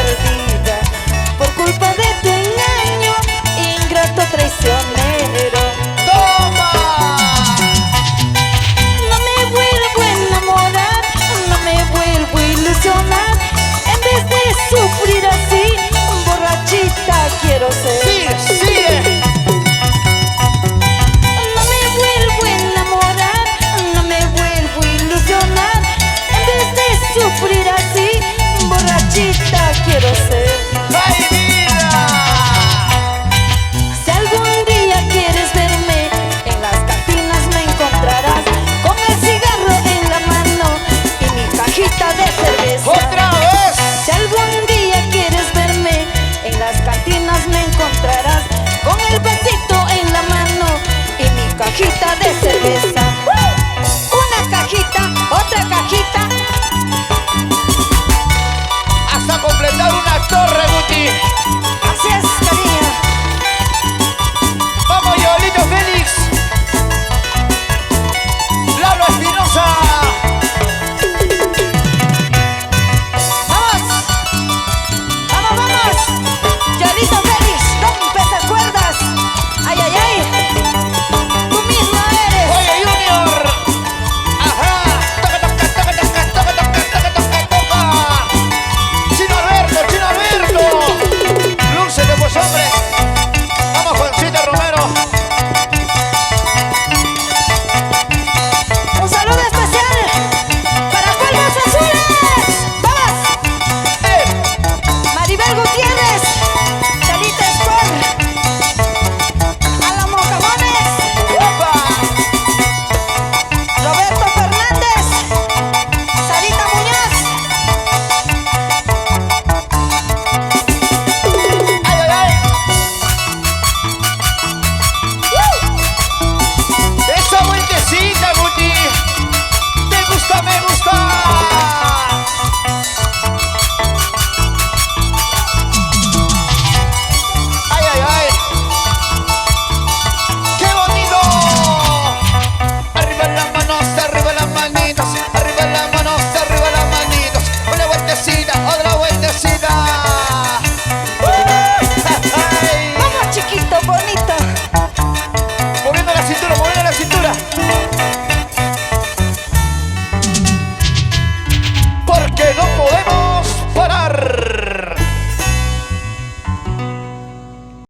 perdida por culpa de tu engaño, ingrato traicionero. ¡Toma! No me vuelvo a enamorar, no me vuelvo a ilusionar. En vez de sufrir así, borrachita quiero ser. ¡Sigue, sigue! No me vuelvo a enamorar, no me vuelvo a ilusionar. En vez de sufrir así, borrachita quiero ser. ¡Ay, vida! Si algún día quieres verme, en las cantinas me encontrarás con el cigarro en la mano y mi cajita de cerveza. ¡Otra vez! Si algún día quieres verme, en las cantinas me encontrarás con el vasito en la mano y mi cajita de cerveza. Una cajita, otra cajita. Hasta completar una torre, Guti.